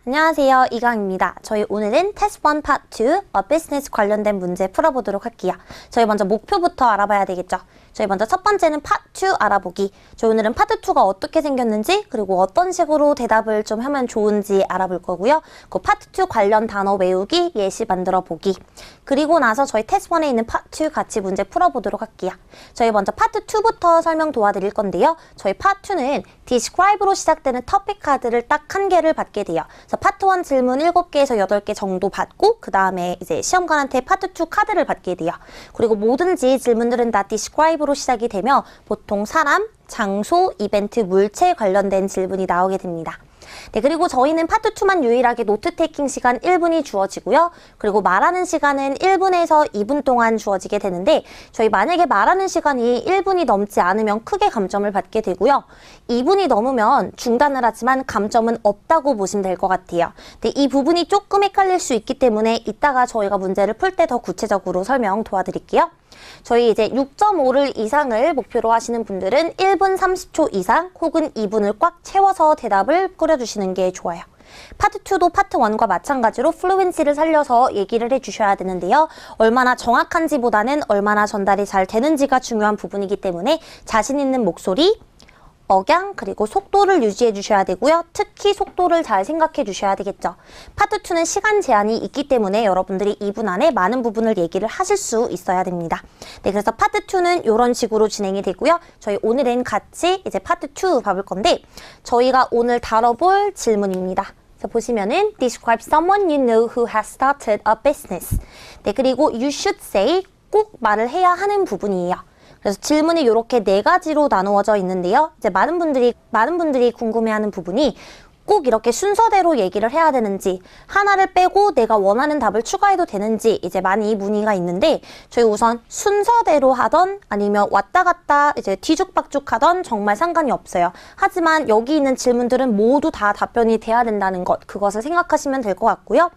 안녕하세요, 이강입니다. 저희 오늘은 테스트 1 파트 2 비즈니스 관련된 문제 풀어보도록 할게요. 저희 먼저 목표부터 알아봐야 되겠죠. 저희 먼저 첫 번째는 파트 2 알아보기. 저희 오늘은 파트 2가 어떻게 생겼는지 그리고 어떤 식으로 대답을 좀 하면 좋은지 알아볼 거고요. 그 파트 2 관련 단어 외우기, 예시 만들어 보기. 그리고 나서 저희 테스트 1에 있는 파트 2 같이 문제 풀어보도록 할게요. 저희 먼저 파트 2부터 설명 도와드릴 건데요. 저희 파트 2는 describe로 시작되는 토픽 카드를 딱 한 개를 받게 돼요. 그래서 파트 1 질문 7개에서 8개 정도 받고 그 다음에 이제 시험관한테 파트 2 카드를 받게 돼요. 그리고 뭐든지 질문들은 다 describe로 시작이 되며 보통 사람, 장소, 이벤트, 물체 관련된 질문이 나오게 됩니다. 네, 그리고 저희는 파트 2만 유일하게 노트 테이킹 시간 1분이 주어지고요. 그리고 말하는 시간은 1분에서 2분 동안 주어지게 되는데 저희 만약에 말하는 시간이 1분이 넘지 않으면 크게 감점을 받게 되고요. 2분이 넘으면 중단을 하지만 감점은 없다고 보시면 될 것 같아요. 근데 이 부분이 조금 헷갈릴 수 있기 때문에 이따가 저희가 문제를 풀 때 더 구체적으로 설명 도와드릴게요. 저희 이제 6.5를 이상을 목표로 하시는 분들은 1분 30초 이상 혹은 2분을 꽉 채워서 대답을 꾸려주시는 게 좋아요. 파트 2도 파트 1과 마찬가지로 플루엔시를 살려서 얘기를 해주셔야 되는데요. 얼마나 정확한지보다는 얼마나 전달이 잘 되는지가 중요한 부분이기 때문에 자신 있는 목소리, 억양, 그리고 속도를 유지해 주셔야 되고요. 특히 속도를 잘 생각해 주셔야 되겠죠. 파트 2는 시간 제한이 있기 때문에 여러분들이 2분 안에 많은 부분을 얘기를 하실 수 있어야 됩니다. 네, 그래서 파트 2는 이런 식으로 진행이 되고요. 저희 오늘은 같이 이제 파트 2 봐볼 건데 저희가 오늘 다뤄볼 질문입니다. 그래서 보시면은 describe someone you know who has started a business. 네, 그리고 you should say 꼭 말을 해야 하는 부분이에요. 그래서 질문이 이렇게 4가지로 나누어져 있는데요. 이제 많은 분들이 궁금해하는 부분이 꼭 이렇게 순서대로 얘기를 해야 되는지 하나를 빼고 내가 원하는 답을 추가해도 되는지 이제 많이 문의가 있는데 저희 우선 순서대로 하던 아니면 왔다 갔다 이제 뒤죽박죽 하던 정말 상관이 없어요. 하지만 여기 있는 질문들은 모두 다 답변이 돼야 된다는 것 그것을 생각하시면 될 것 같고요.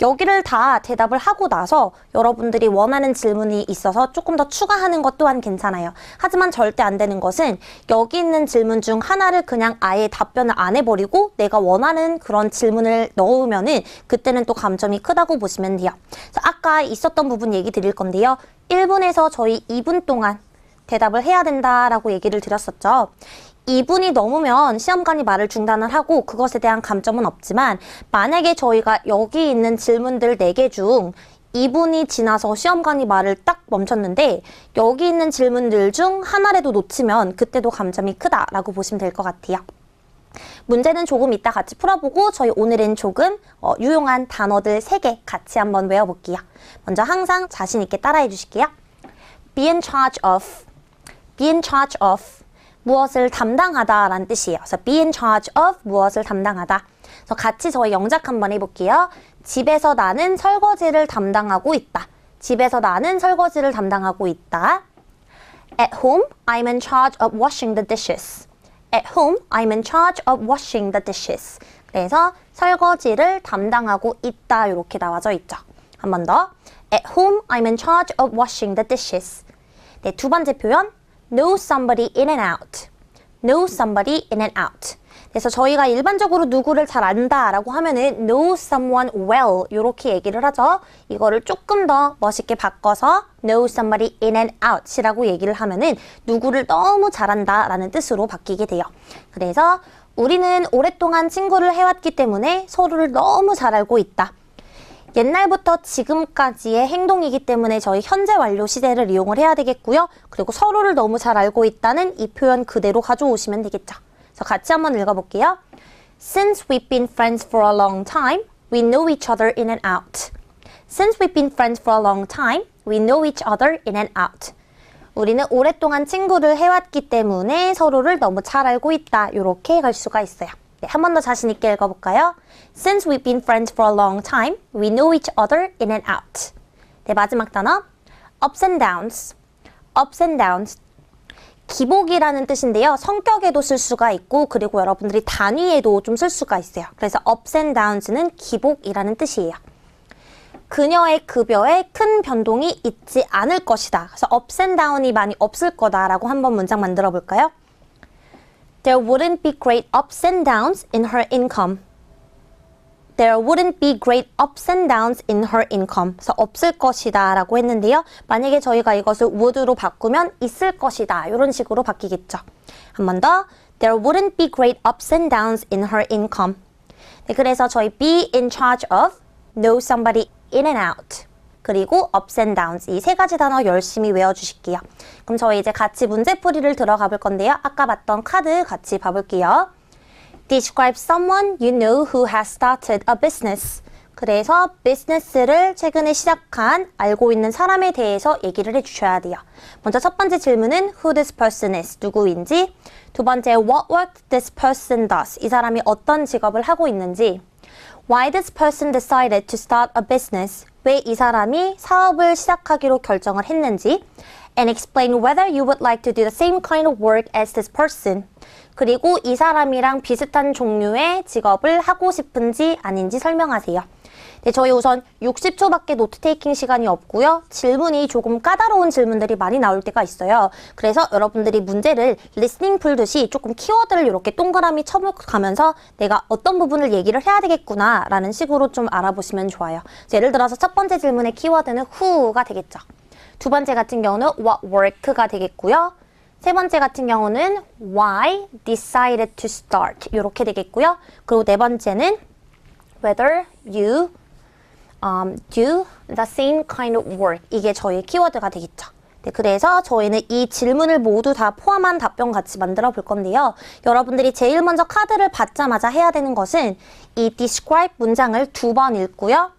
여기를 다 대답을 하고 나서 여러분들이 원하는 질문이 있어서 조금 더 추가하는 것 또한 괜찮아요. 하지만 절대 안 되는 것은 여기 있는 질문 중 하나를 그냥 아예 답변을 안 해버리고 내가 원하는 그런 질문을 넣으면은 그때는 또 감점이 크다고 보시면 돼요. 그래서 아까 있었던 부분 얘기 드릴 건데요. 1분에서 저희 2분 동안 대답을 해야 된다라고 얘기를 드렸었죠. 2분이 넘으면 시험관이 말을 중단을 하고 그것에 대한 감점은 없지만 만약에 저희가 여기 있는 질문들 4개 중 2분이 지나서 시험관이 말을 딱 멈췄는데 여기 있는 질문들 중 하나라도 놓치면 그때도 감점이 크다라고 보시면 될 것 같아요. 문제는 조금 이따 같이 풀어보고 저희 오늘은 조금 유용한 단어들 3개 같이 한번 외워볼게요. 먼저 항상 자신 있게 따라해 주실게요. Be in charge of, be in charge of 무엇을 담당하다 라는 뜻이에요. 그래서 be in charge of 무엇을 담당하다. 그래서 같이 저희 영작 한번 해볼게요. 집에서 나는 설거지를 담당하고 있다. 집에서 나는 설거지를 담당하고 있다. At home, I'm in charge of washing the dishes. At home, I'm in charge of washing the dishes. 그래서 설거지를 담당하고 있다 이렇게 나와져 있죠. 한 번 더. At home, I'm in charge of washing the dishes. 네, 두 번째 표현. Know somebody in and out. Know somebody in and out. 그래서 저희가 일반적으로 누구를 잘 안다라고 하면은 know someone well 이렇게 얘기를 하죠. 이거를 조금 더 멋있게 바꿔서 know somebody in and out이라고 얘기를 하면은 누구를 너무 잘 안다라는 뜻으로 바뀌게 돼요. 그래서 우리는 오랫동안 친구를 해왔기 때문에 서로를 너무 잘 알고 있다. 옛날부터 지금까지의 행동이기 때문에 저희 현재 완료 시제를 이용을 해야 되겠고요. 그리고 서로를 너무 잘 알고 있다는 이 표현 그대로 가져오시면 되겠죠. 그래서 같이 한번 읽어볼게요. Since we've been friends for a long time, we know each other in and out. Since we've been friends for a long time, we know each other in and out. 우리는 오랫동안 친구를 해왔기 때문에 서로를 너무 잘 알고 있다. 이렇게 갈 수가 있어요. 네, 한 번 더 자신 있게 읽어볼까요? Since we've been friends for a long time, we know each other in and out. 네, 마지막 단어. Ups and downs. Ups and downs. 기복이라는 뜻인데요. 성격에도 쓸 수가 있고 그리고 여러분들이 단위에도 좀 쓸 수가 있어요. 그래서 ups and downs는 기복이라는 뜻이에요. 그녀의 급여에 큰 변동이 있지 않을 것이다. 그래서 ups and down이 많이 없을 거다라고 한번 문장 만들어 볼까요? There wouldn't be great ups and downs in her income. There wouldn't be great ups and downs in her income. 그래서 없을 것이다 라고 했는데요. 만약에 저희가 이것을 would로 바꾸면 있을 것이다. 이런 식으로 바뀌겠죠. 한 번 더. There wouldn't be great ups and downs in her income. 네, 그래서 저희 be in charge of, know somebody in and out. 그리고 ups and downs. 이 세 가지 단어 열심히 외워주실게요. 그럼 저희 이제 같이 문제풀이를 들어가 볼 건데요. 아까 봤던 카드 같이 봐볼게요. Describe someone you know who has started a business. 그래서 비즈니스를 최근에 시작한 알고 있는 사람에 대해서 얘기를 해주셔야 돼요. 먼저 첫 번째 질문은 who this person is, 누구인지. 두 번째 what work this person does, 이 사람이 어떤 직업을 하고 있는지. Why this person decided to start a business, 왜 이 사람이 사업을 시작하기로 결정을 했는지. And explain whether you would like to do the same kind of work as this person. 그리고 이 사람이랑 비슷한 종류의 직업을 하고 싶은지 아닌지 설명하세요. 네, 저희 우선 60초밖에 노트 테이킹 시간이 없고요. 질문이 조금 까다로운 질문들이 많이 나올 때가 있어요. 그래서 여러분들이 문제를 리스닝 풀듯이 조금 키워드를 이렇게 동그라미 쳐가면서 내가 어떤 부분을 얘기를 해야 되겠구나 라는 식으로 좀 알아보시면 좋아요. 예를 들어서 첫 번째 질문의 키워드는 who가 되겠죠. 두 번째 같은 경우는 what work가 되겠고요. 세 번째 같은 경우는 why decided to start 이렇게 되겠고요. 그리고 네 번째는 whether you do the same kind of work, 이게 저희의 키워드가 되겠죠. 네, 그래서 저희는 이 질문을 모두 다 포함한 답변 같이 만들어 볼 건데요. 여러분들이 제일 먼저 카드를 받자마자 해야 되는 것은 이 describe 문장을 2번 읽고요.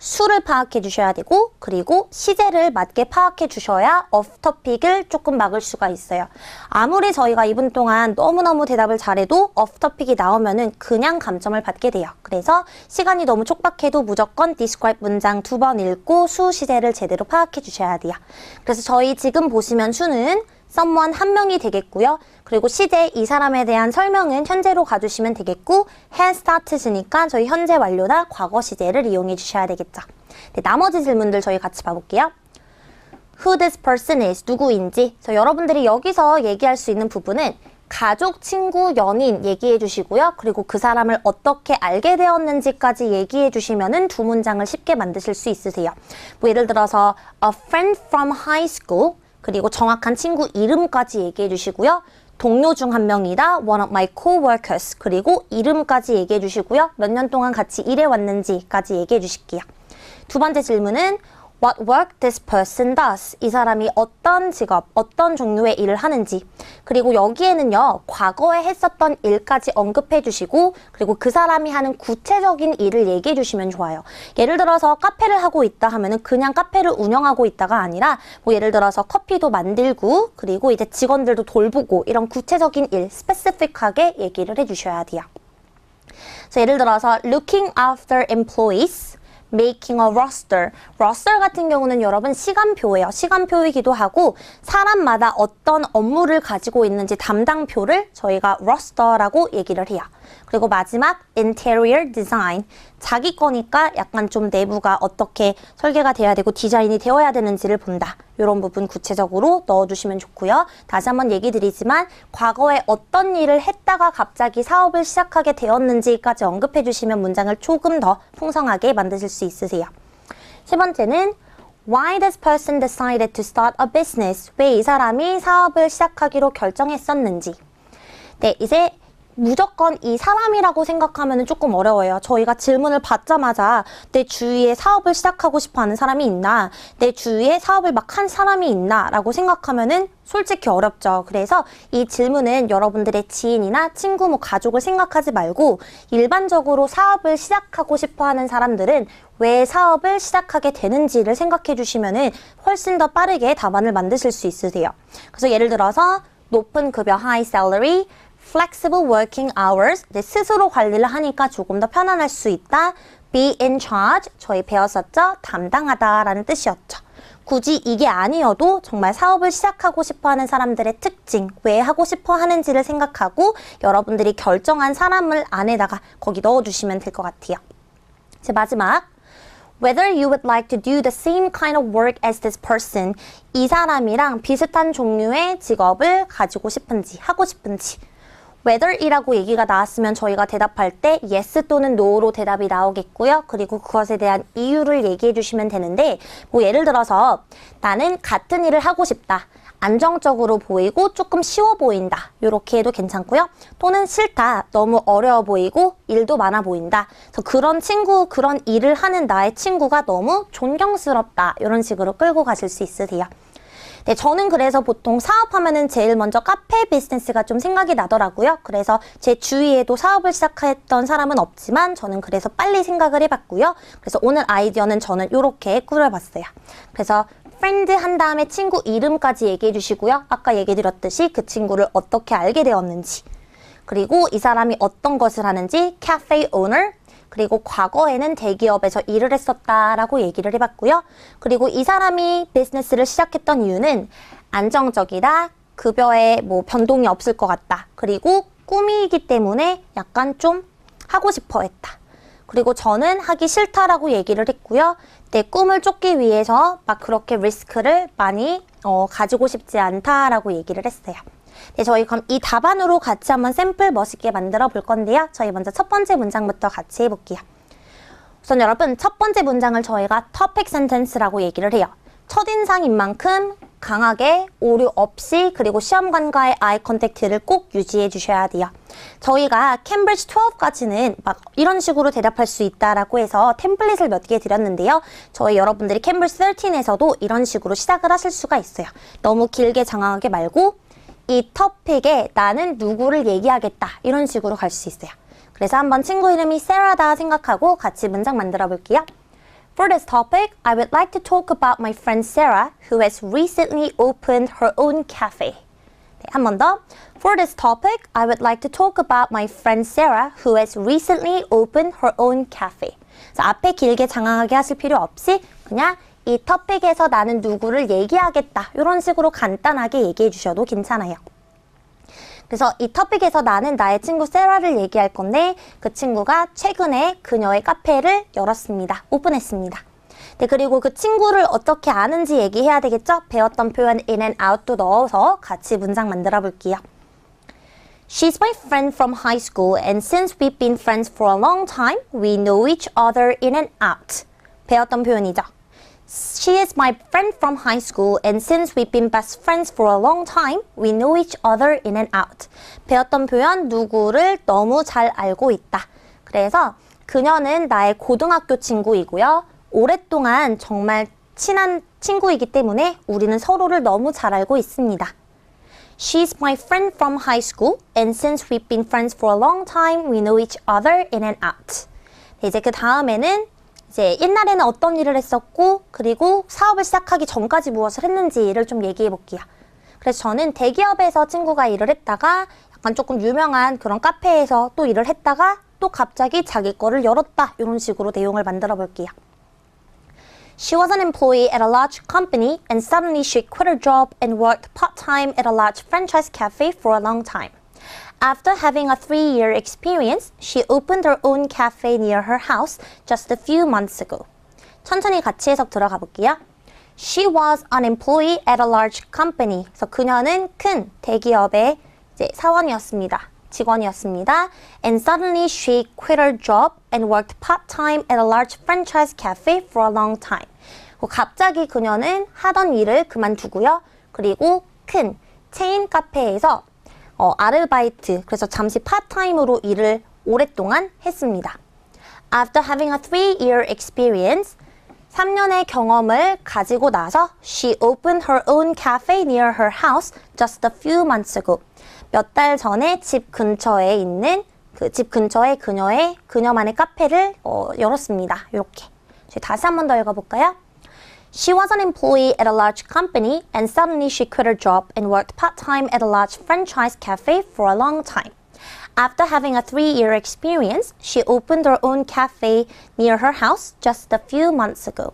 수를 파악해 주셔야 되고, 그리고 시제를 맞게 파악해 주셔야 off topic을 조금 막을 수가 있어요. 아무리 저희가 2분 동안 너무너무 대답을 잘해도 off topic이 나오면은 그냥 감점을 받게 돼요. 그래서 시간이 너무 촉박해도 무조건 describe 문장 2번 읽고 수 시제를 제대로 파악해 주셔야 돼요. 그래서 저희 지금 보시면 수는 someone 한 명이 되겠고요. 그리고 시제 이 사람에 대한 설명은 현재로 가주시면 되겠고, has started니까 저희 현재 완료나 과거 시제를 이용해 주셔야 되겠죠. 네, 나머지 질문들 저희 같이 봐볼게요. Who this person is, 누구인지. 여러분들이 여기서 얘기할 수 있는 부분은 가족, 친구, 연인 얘기해 주시고요. 그리고 그 사람을 어떻게 알게 되었는지까지 얘기해 주시면은 두 문장을 쉽게 만드실 수 있으세요. 뭐 예를 들어서 a friend from high school, 그리고 정확한 친구 이름까지 얘기해 주시고요. 동료 중 한 명이다, one of my co-workers, 그리고 이름까지 얘기해 주시고요. 몇 년 동안 같이 일해 왔는지까지 얘기해 주실게요. 두 번째 질문은 what work this person does, 이 사람이 어떤 직업, 어떤 종류의 일을 하는지. 그리고 여기에는요, 과거에 했었던 일까지 언급해 주시고, 그리고 그 사람이 하는 구체적인 일을 얘기해 주시면 좋아요. 예를 들어서 카페를 하고 있다 하면은 그냥 카페를 운영하고 있다가 아니라, 뭐 예를 들어서 커피도 만들고, 그리고 이제 직원들도 돌보고, 이런 구체적인 일, 스페시픽하게 얘기를 해 주셔야 돼요. 예를 들어서 looking after employees, making a roster. roster 같은 경우는 여러분 시간표예요. 시간표이기도 하고 사람마다 어떤 업무를 가지고 있는지 담당표를 저희가 roster라고 얘기를 해요. 그리고 마지막 interior design. 자기 거니까 약간 좀 내부가 어떻게 설계가 돼야 되고 디자인이 되어야 되는지를 본다. 이런 부분 구체적으로 넣어주시면 좋고요. 다시 한번 얘기 드리지만 과거에 어떤 일을 했다가 갑자기 사업을 시작하게 되었는지까지 언급해 주시면 문장을 조금 더 풍성하게 만드실 수 있으세요. 세 번째는 Why this person decided to start a business? 왜 이 사람이 사업을 시작하기로 결정했었는지. 네, 이제 무조건 이 사람이라고 생각하면 조금 어려워요. 저희가 질문을 받자마자 내 주위에 사업을 시작하고 싶어 하는 사람이 있나, 내 주위에 사업을 막 한 사람이 있나 라고 생각하면은 솔직히 어렵죠. 그래서 이 질문은 여러분들의 지인이나 친구, 뭐 가족을 생각하지 말고 일반적으로 사업을 시작하고 싶어 하는 사람들은 왜 사업을 시작하게 되는지를 생각해 주시면은 훨씬 더 빠르게 답안을 만드실 수 있으세요. 그래서 예를 들어서 높은 급여, high salary, flexible working hours, 스스로 관리를 하니까 조금 더 편안할 수 있다. be in charge, 저희 배웠었죠? 담당하다 라는 뜻이었죠. 굳이 이게 아니어도 정말 사업을 시작하고 싶어하는 사람들의 특징, 왜 하고 싶어 하는지를 생각하고 여러분들이 결정한 사람을 안에다가 거기 넣어주시면 될 것 같아요. 이제 마지막, whether you would like to do the same kind of work as this person, 이 사람이랑 비슷한 종류의 직업을 가지고 싶은지, 하고 싶은지. whether이라고 얘기가 나왔으면 저희가 대답할 때 yes 또는 no로 대답이 나오겠고요. 그리고 그것에 대한 이유를 얘기해 주시면 되는데 뭐 예를 들어서 나는 같은 일을 하고 싶다. 안정적으로 보이고 조금 쉬워 보인다. 이렇게 해도 괜찮고요. 또는 싫다. 너무 어려워 보이고 일도 많아 보인다. 그래서 그런 친구, 그런 일을 하는 나의 친구가 너무 존경스럽다. 이런 식으로 끌고 가실 수 있으세요. 네, 저는 그래서 보통 사업하면은 제일 먼저 카페 비즈니스가 좀 생각이 나더라고요. 그래서 제 주위에도 사업을 시작했던 사람은 없지만 저는 그래서 빨리 생각을 해봤고요. 그래서 오늘 아이디어는 저는 이렇게 꾸려봤어요. 그래서 friend 한 다음에 친구 이름까지 얘기해 주시고요. 아까 얘기 드렸듯이 그 친구를 어떻게 알게 되었는지, 그리고 이 사람이 어떤 것을 하는지, cafe owner, 그리고 과거에는 대기업에서 일을 했었다라고 얘기를 해봤고요. 그리고 이 사람이 비즈니스를 시작했던 이유는 안정적이다, 급여에 뭐 변동이 없을 것 같다, 그리고 꿈이기 때문에 약간 좀 하고 싶어 했다. 그리고 저는 하기 싫다라고 얘기를 했고요. 내 꿈을 쫓기 위해서 막 그렇게 리스크를 많이 가지고 싶지 않다라고 얘기를 했어요. 네, 저희 그럼 이 답안으로 같이 한번 샘플 멋있게 만들어 볼 건데요. 저희 먼저 첫 번째 문장부터 같이 해볼게요. 우선 여러분, 첫 번째 문장을 저희가 topic sentence라고 얘기를 해요. 첫인상인 만큼 강하게 오류 없이 그리고 시험관과의 아이 컨택트를 꼭 유지해 주셔야 돼요. 저희가 캠브리지 12까지는 막 이런 식으로 대답할 수 있다라고 해서 템플릿을 몇 개 드렸는데요. 저희 여러분들이 캠브리지 13에서도 이런 식으로 시작을 하실 수가 있어요. 너무 길게 장황하게 말고 이 토픽에 나는 누구를 얘기하겠다 이런 식으로 갈 수 있어요. 그래서 한번 친구 이름이 세라다 생각하고 같이 문장 만들어 볼게요. For this topic, I would like to talk about my friend Sarah, who has recently opened her own cafe. 네, 한 번 더. For this topic, I would like to talk about my friend Sarah, who has recently opened her own cafe. 그래서 앞에 길게 장황하게 하실 필요 없이 그냥 이 토픽에서 나는 누구를 얘기하겠다 이런 식으로 간단하게 얘기해 주셔도 괜찮아요. 그래서 이 토픽에서 나는 나의 친구 세라를 얘기할 건데 그 친구가 최근에 그녀의 카페를 열었습니다. 오픈했습니다. 네, 그리고 그 친구를 어떻게 아는지 얘기해야 되겠죠? 배웠던 표현 in and out도 넣어서 같이 문장 만들어 볼게요. She's my friend from high school and since we've been friends for a long time, we know each other in and out. 배웠던 표현이죠. She is my friend from high school and since we've been best friends for a long time, we know each other in and out. 배웠던 표현 누구를 너무 잘 알고 있다. 그래서 그녀는 나의 고등학교 친구이고요. 오랫동안 정말 친한 친구이기 때문에 우리는 서로를 너무 잘 알고 있습니다. She's my friend from high school and since we've been friends for a long time, we know each other in and out. 네, 이제 그 다음에는 이제 옛날에는 어떤 일을 했었고 그리고 사업을 시작하기 전까지 무엇을 했는지를 좀 얘기해 볼게요. 그래서 저는 대기업에서 친구가 일을 했다가 약간 조금 유명한 그런 카페에서 또 일을 했다가 또 갑자기 자기 거를 열었다. 이런 식으로 내용을 만들어 볼게요. She was an employee at a large company and suddenly she quit her job and worked part-time at a large franchise cafe for a long time. After having a 3-year experience, she opened her own cafe near her house just a few months ago. 천천히 같이 해석 들어가 볼게요. She was an employee at a large company. 그래서 그녀는 큰 대기업의 이제 사원이었습니다. 직원이었습니다. And suddenly she quit her job and worked part-time at a large franchise cafe for a long time. 갑자기 그녀는 하던 일을 그만두고요. 그리고 큰 체인 카페에서 아르바이트, 그래서 잠시 파트타임으로 일을 오랫동안 했습니다. After having a 3-year experience, 3년의 경험을 가지고 나서 she opened her own cafe near her house just a few months ago. 몇 달 전에 집 근처에 있는 집 근처에 그녀만의 카페를 열었습니다. 이렇게. 저희 다시 한 번 더 읽어볼까요? She was an employee at a large company and suddenly she quit her job and worked part-time at a large franchise cafe for a long time. After having a 3-year experience, she opened her own cafe near her house just a few months ago.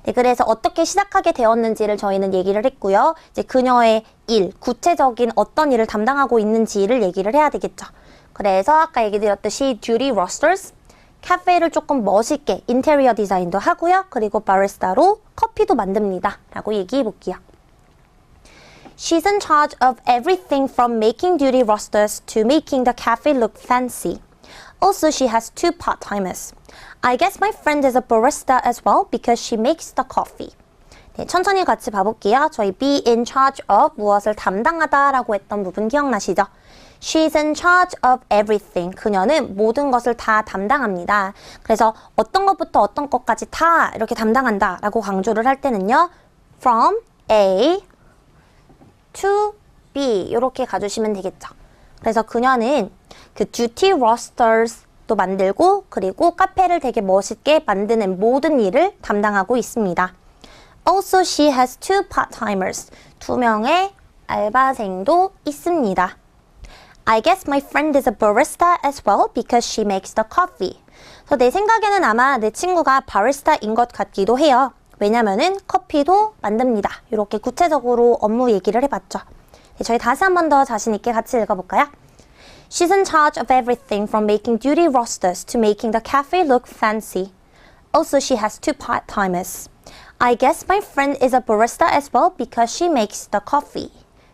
네, 그래서 어떻게 시작하게 되었는지를 저희는 얘기를 했고요. 이제 그녀의 일, 구체적인 어떤 일을 담당하고 있는지를 얘기를 해야 되겠죠. 그래서 아까 얘기 드렸듯이 duty rosters, 카페를 조금 멋있게 인테리어 디자인도 하고요. 그리고 바리스타로 커피도 만듭니다. 라고 얘기해 볼게요. She's in charge of everything from making duty rosters to making the cafe look fancy. Also, she has 2 part-timers. I guess my friend is a barista as well because she makes the coffee. 네, 천천히 같이 봐볼게요. 저희 be in charge of 무엇을 담당하다 라고 했던 부분 기억나시죠? She's in charge of everything. 그녀는 모든 것을 다 담당합니다. 그래서 어떤 것부터 어떤 것까지 다 이렇게 담당한다 라고 강조를 할 때는요. From A to B 이렇게 가주시면 되겠죠. 그래서 그녀는 그 duty rosters도 만들고 그리고 카페를 되게 멋있게 만드는 모든 일을 담당하고 있습니다. Also, she has 2 part-timers. 2명의 알바생도 있습니다. I guess my friend is a barista as well because she makes the coffee. 그래서 내 생각에는 아마 내 친구가 바리스타인 것 같기도 해요. 왜냐면은 커피도 만듭니다. 이렇게 구체적으로 업무 얘기를 해봤죠. 네, 저희 다시 한 번 더 자신 있게 같이 읽어볼까요? She's in charge of everything from making duty rosters to making the cafe look fancy. Also, she has 2 part-timers. I guess my friend is a barista as well because she makes the coffee.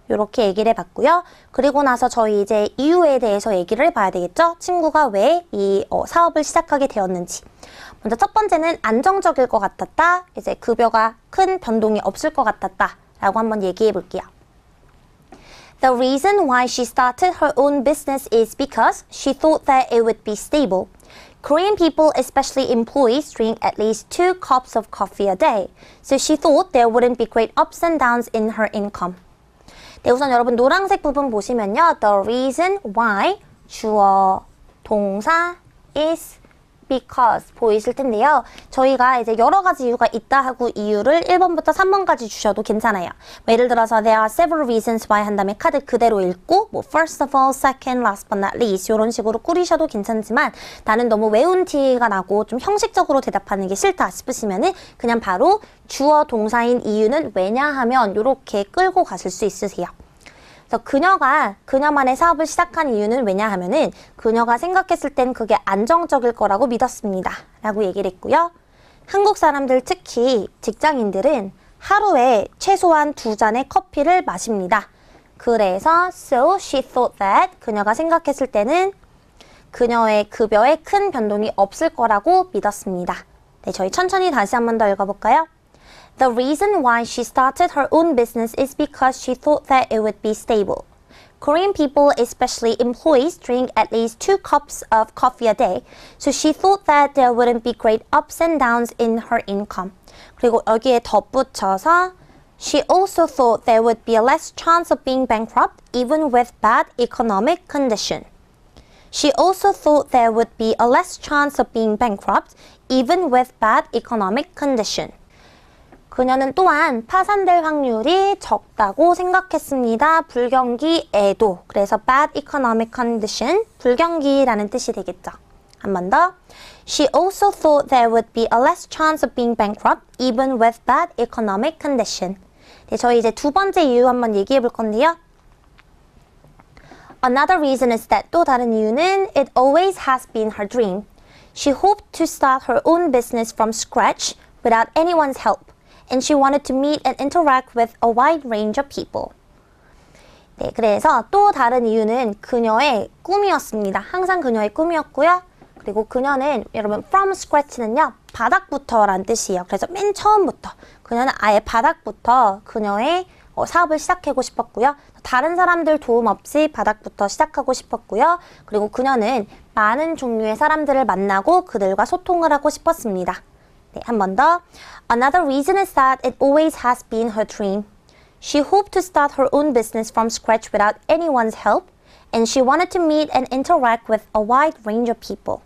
이렇게 얘기를 해봤고요. 그리고 나서 저희 이제 이유에 대해서 얘기를 해봐야 되겠죠? 친구가 왜 이 사업을 시작하게 되었는지. 먼저 첫 번째는 안정적일 것 같았다. 이제 급여가 큰 변동이 없을 것 같았다. 라고 한번 얘기해 볼게요. The reason why she started her own business is because she thought that it would be stable. Korean people, especially employees, drink at least 2 cups of coffee a day. So she thought there wouldn't be great ups and downs in her income. 네, 우선 여러분 노란색 부분 보시면요. The reason why 주어 동사 is because 보이실 텐데요. 저희가 이제 여러 가지 이유가 있다 하고 이유를 1번부터 3번까지 주셔도 괜찮아요. 뭐 예를 들어서 there are several reasons why 한 다음에 카드 그대로 읽고 뭐 first of all, second, last but not least 이런 식으로 꾸리셔도 괜찮지만 나는 너무 외운 티가 나고 좀 형식적으로 대답하는 게 싫다 싶으시면은 그냥 바로 주어 동사인 이유는 왜냐하면 이렇게 끌고 가실 수 있으세요. 그래서 그녀가 그녀만의 사업을 시작한 이유는 왜냐 하면은 그녀가 생각했을 땐 그게 안정적일 거라고 믿었습니다. 라고 얘기를 했고요. 한국 사람들 특히 직장인들은 하루에 최소한 2잔의 커피를 마십니다. 그래서 so she thought that 그녀가 생각했을 때는 그녀의 급여에 큰 변동이 없을 거라고 믿었습니다. 네, 저희 천천히 다시 한 번 더 읽어볼까요? The reason why she started her own business is because she thought that it would be stable. Korean people, especially employees, drink at least 2 cups of coffee a day, so she thought that there wouldn't be great ups and downs in her income. 그리고 여기에 덧붙여서 She also thought there would be a less chance of being bankrupt even with bad economic condition. She also thought there would be a less chance of being bankrupt even with bad economic condition. 그녀는 또한 파산될 확률이 적다고 생각했습니다. 불경기에도. 그래서 bad economic condition, 불경기라는 뜻이 되겠죠. 한 번 더. She also thought there would be a less chance of being bankrupt even with bad economic condition. 네, 저희 이제 두 번째 이유 한번 얘기해 볼 건데요. Another reason is that 또 다른 이유는 it always has been her dream. She hoped to start her own business from scratch without anyone's help. And she wanted to meet and interact with a wide range of people. 네, 그래서 또 다른 이유는 그녀의 꿈이었습니다. 항상 그녀의 꿈이었고요. 그리고 그녀는 여러분 from scratch는요. 바닥부터라는 뜻이에요. 그래서 맨 처음부터 그녀는 아예 바닥부터 그녀의 사업을 시작하고 싶었고요. 다른 사람들 도움 없이 바닥부터 시작하고 싶었고요. 그리고 그녀는 많은 종류의 사람들을 만나고 그들과 소통을 하고 싶었습니다. 네, 한 번 더. Another reason is that it always has been her dream. She hoped to start her own business from scratch without anyone's help, and she wanted to meet and interact with a wide range of people.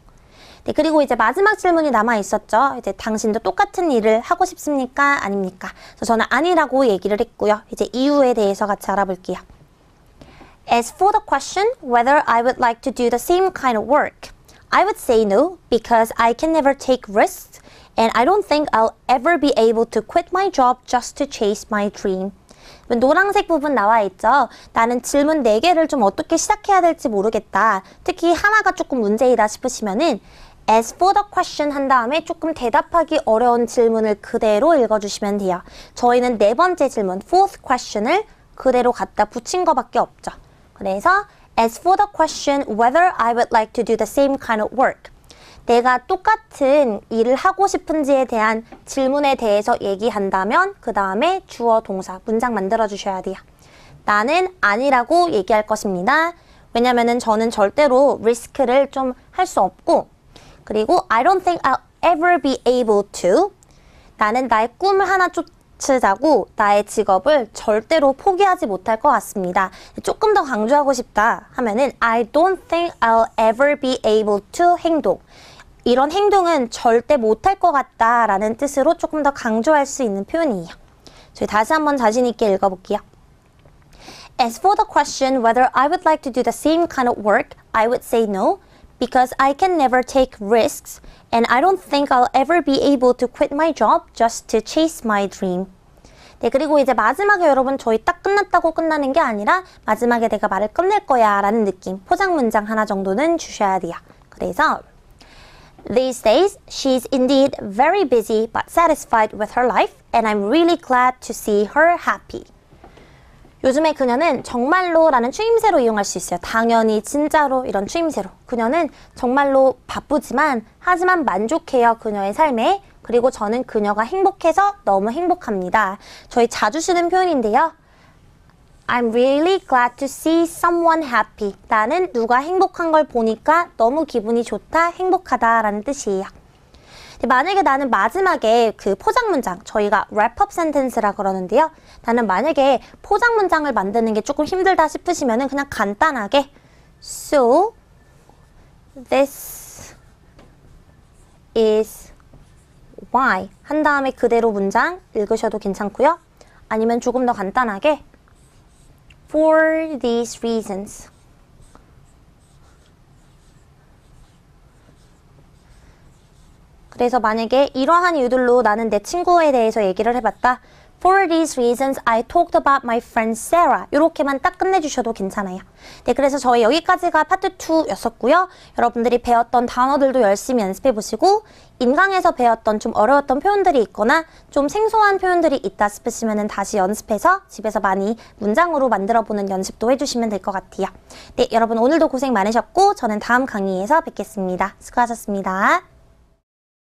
네, 그리고 이제 마지막 질문이 남아 있었죠. 이제 당신도 똑같은 일을 하고 싶습니까? 아닙니까? 그래서 저는 아니라고 얘기를 했고요. 이제 이유에 대해서 같이 알아볼게요. As for the question whether I would like to do the same kind of work, I would say no because I can never take risks. And I don't think I'll ever be able to quit my job just to chase my dream. 노란색 부분 나와 있죠. 나는 질문 4개를 좀 어떻게 시작해야 될지 모르겠다. 특히 하나가 조금 문제이다 싶으시면은 as for the question 한 다음에 조금 대답하기 어려운 질문을 그대로 읽어주시면 돼요. 저희는 네 번째 질문, fourth question을 그대로 갖다 붙인 거밖에 없죠. 그래서 as for the question whether I would like to do the same kind of work. 내가 똑같은 일을 하고 싶은지에 대한 질문에 대해서 얘기한다면 그 다음에 주어 동사 문장 만들어 주셔야 돼요. 나는 아니라고 얘기할 것입니다. 왜냐면은 저는 절대로 리스크를 좀 할 수 없고 그리고 I don't think I'll ever be able to 나는 나의 꿈을 하나 쫓으자고 나의 직업을 절대로 포기하지 못할 것 같습니다. 조금 더 강조하고 싶다 하면은 I don't think I'll ever be able to 행동 이런 행동은 절대 못할 것 같다라는 뜻으로 조금 더 강조할 수 있는 표현이에요. 저희 다시 한번 자신 있게 읽어볼게요. As for the question whether I would like to do the same kind of work, I would say no, because I can never take risks, and I don't think I'll ever be able to quit my job just to chase my dream. 네, 그리고 이제 마지막에 여러분 저희 딱 끝났다고 끝나는 게 아니라 마지막에 내가 말을 끝낼 거야 라는 느낌, 포장 문장 하나 정도는 주셔야 돼요. 그래서 These days, she's indeed very busy but satisfied with her life, and I'm really glad to see her happy. 요즘에 그녀는 정말로 라는 추임새로 이용할 수 있어요. 당연히, 진짜로 이런 추임새로. 그녀는 정말로 바쁘지만 하지만 만족해요. 그녀의 삶에. 그리고 저는 그녀가 행복해서 너무 행복합니다. 저희 자주 쓰는 표현인데요. I'm really glad to see someone happy. 나는 누가 행복한 걸 보니까 너무 기분이 좋다, 행복하다 라는 뜻이에요. 만약에 나는 마지막에 그 포장 문장, 저희가 wrap-up sentence라 그러는데요. 나는 만약에 포장 문장을 만드는 게 조금 힘들다 싶으시면은 그냥 간단하게 So, this is why 한 다음에 그대로 문장 읽으셔도 괜찮고요. 아니면 조금 더 간단하게 For these reasons. 그래서 만약에 이러한 이유들로 나는 내 친구에 대해서 얘기를 해봤다. For these reasons, I talked about my friend Sarah. 이렇게만 딱 끝내주셔도 괜찮아요. 네, 그래서 저희 여기까지가 파트 2였었고요. 여러분들이 배웠던 단어들도 열심히 연습해보시고 인강에서 배웠던 좀 어려웠던 표현들이 있거나 좀 생소한 표현들이 있다 싶으시면 다시 연습해서 집에서 많이 문장으로 만들어보는 연습도 해주시면 될 것 같아요. 네, 여러분 오늘도 고생 많으셨고 저는 다음 강의에서 뵙겠습니다. 수고하셨습니다.